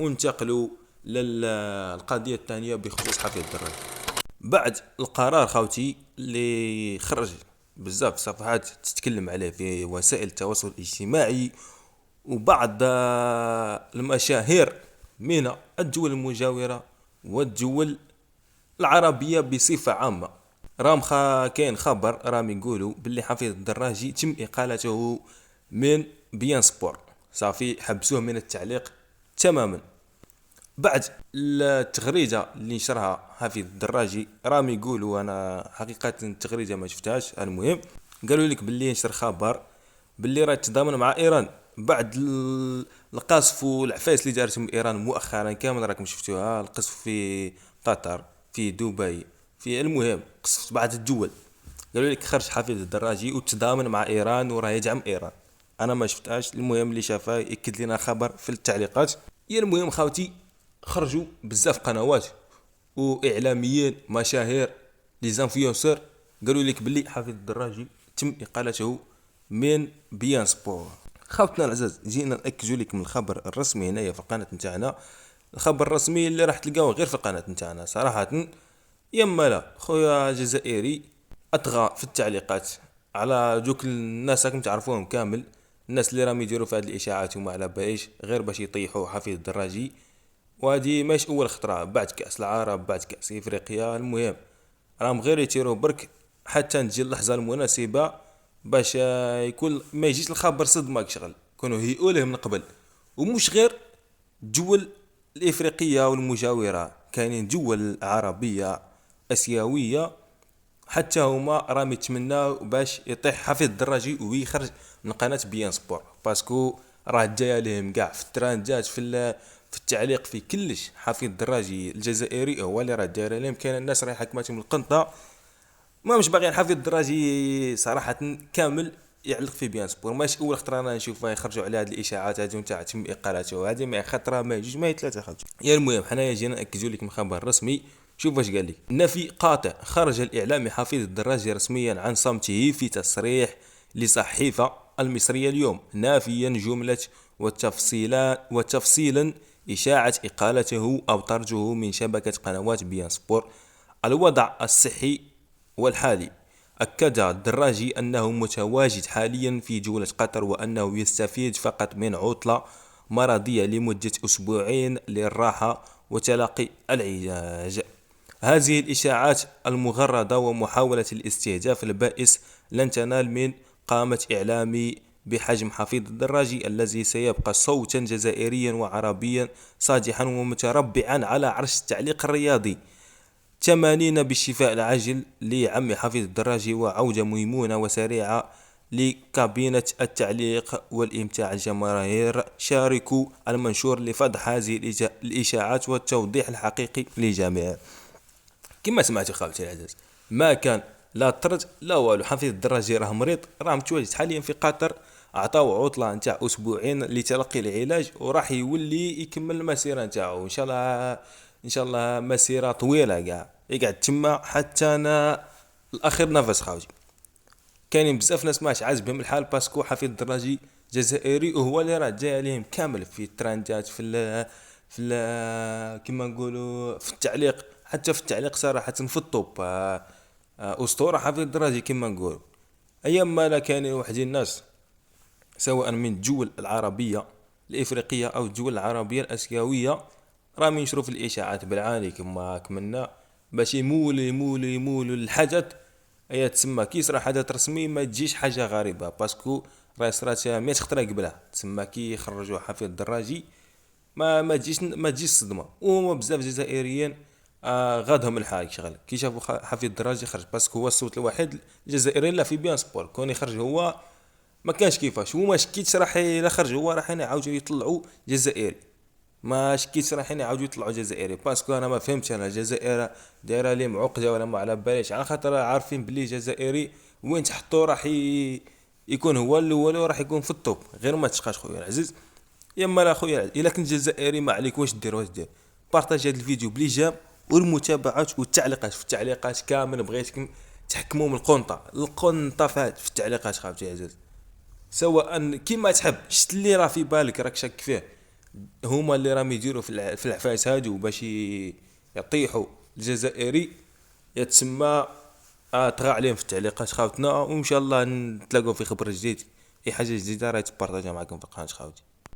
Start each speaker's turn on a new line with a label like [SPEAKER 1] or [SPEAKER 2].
[SPEAKER 1] وانتقلوا للقضية الثانية بخصوص حفيظ الدراجي. بعد القرار خاوتي اللي خرج بزاف صفحات تتكلم عليه في وسائل التواصل الاجتماعي، وبعض المشاهير من الدول المجاورة والدول العربية بصفة عامة، كاين خبر يقولوا باللي حفيظ الدراجي تم إقالته من بيان سبور، صافي حبسوه من التعليق تماما. بعد التغريده اللي نشرها حفيظ الدراجي يقولوا، انا حقيقه التغريده ما شفتهاش، المهم قالوا لك باللي نشر خبر باللي راه تضامن مع ايران بعد القصف والعفايس اللي دارتهم ايران مؤخرا كامل، راكم شفتوها، القصف في قطر، في دبي، في المهم قصف بعض الدول. قالوا لك خرج حفيظ الدراجي وتضامن مع ايران وراه يدعم ايران. انا ما شفتهاش، المهم اللي شافها ياكد لنا الخبر في التعليقات. يا المهم خاوتي، خرجوا بزاف قنوات واعلاميين مشاهير لي زانفيونسور قالوا لك باللي حفيظ الدراجي تم اقالته من بيان سبور. خاوتنا العزاز، جينا ناكدوا لكم الخبر الرسمي هنايا في القناه نتاعنا، الخبر الرسمي اللي راح تلقاوه غير في القناه نتاعنا صراحه. يما لا خويا جزائري اطغى في التعليقات على دوك الناس راكم تعرفوهم كامل، الناس اللي راهم يديروا في هذه الاشاعات وما على باليش غير باش يطيحوا حفيظ الدراجي. وهذه ماش اول خطره، بعد كاس العرب بعد كاس افريقيا، المهم راهم غير يتيروا برك حتى تجي اللحظه المناسبه باش يكون ما يجيش الخبر صدمك شغل كانوا هيئوا له من قبل. ومش غير الدول الافريقيه والمجاوره، كاينين دول عربيه اسيويه حتى هما راهم يتمناو باش يطيح حفيظ الدراجي ويخرج من قناه بيان سبور، باسكو راه جايه لهم كاع في التراندات في التعليق في كلش. حفيظ الدراجي الجزائري هو اللي راه داير لهم، كاين الناس راه حكماتهم القنطه ما مش باغيين حفيظ الدراجي صراحه كامل يعلق في بيان سبور. ماشي اول خطره انا نشوفها يخرجوا على هذه الاشاعات هذه نتاع تم اقالته، هذه ما خطره ما جوج ما ثلاثه خرج. يا المهم حنايا جينا ناكدوا لكم خبر رسمي. شوف واش قال لك، نفي قاطع، خرج الاعلامي حفيظ الدراجي رسميا عن صمته في تصريح لصحيفه المصريه اليوم، نافيا جمله وتفصيلا اشاعه اقالته او طرده من شبكه قنوات بيان سبور. الوضع الصحي والحالي، أكد الدراجي أنه متواجد حاليا في جولة قطر وأنه يستفيد فقط من عطلة مرضية لمدة أسبوعين للراحة وتلقي العلاج. هذه الإشاعات المغردة ومحاولة الاستهداف البائس لن تنال من قامة إعلامي بحجم حفيظ الدراجي الذي سيبقى صوتا جزائريا وعربيا صادحا ومتربعا على عرش التعليق الرياضي. 80 بالشفاء العاجل لعم حفيظ الدراجي وعودة ميمونة وسريعة لكابينة التعليق والإمتاع الجماهير. شاركوا المنشور لفضح هذه الإشاعات والتوضيح الحقيقي للجميع. كما سمعت خالتي العزيز، ما كان لا طرد لا والو، حفيظ الدراجي راه مريض، راه متواجد حاليا في قطر، عطاو عطله نتاع اسبوعين لتلقي العلاج وراح يولي يكمل المسيره نتاعو ان شاء الله. ان شاء الله مسيره طويله كاع يقعد تما حتى انا الاخير نفس خاوتي. كاينين بزاف ناس ماش عاجبهم الحال باسكو حفيظ الدراجي جزائري وهو اللي راه جاي عليهم كامل في الترندات كما نقولوا في التعليق، حتى في التعليق صراحه في الطوب. اسطوره حفيظ الدراجي كما نقول. ايام ما لا كاينين واحد الناس سواء من الدول العربيه الافريقيه او الدول العربيه الاسيويه راهم ينشروا في الاشاعات بالعاني كما كملنا باش يمولوا الحدث. هي تسمى كي يصرى حدث رسمي ما تجيش حاجه غريبه، باسكو راه صرات 100 خطره قبلها، تسمى كي يخرجوا حفيظ الدراجي ما تجيش صدمه. وهما بزاف جزائريين غادهم الحال شغل كي شافوا حفيظ الدراجي خرج، باسكو هو الصوت الوحيد الجزائري لا في بيان سبور، كون يخرج هو ما كانش كيفاش. وما شكيتش راح الا خرج هو راح يعاودوا يطلعوا جزائري، ما شكيتش راح يعاودوا يطلعوا جزائري، باسكو انا ما فهمتش انا الجزائر دايره لي معقده ولا ما على باليش، على خاطر عارفين بلي جزائري وين تحطوه راح يكون هو الاول وراح يكون في الطوب، غير ما تشقاش خويا العزيز. يما لا خويا الا كنت جزائري ما عليك واش دير بارطاج هذا الفيديو بليجام والمتابعات والتعليقات في التعليقات كامل، بغيتكم تحكموا من القنطه في التعليقات خاوتي عزيز، سواء كيما تحب شت اللي راه في بالك راك شاك فيه هما اللي راهم يديروا في العفايس هادو باش يطيحوا الجزائري، يتسمى. طغى عليهم في التعليقات خاوتنا، وان شاء الله نتلاقوا في خبر جديد. اي حاجه جديده راهي تبارطاجها معكم في قناه خاوتي.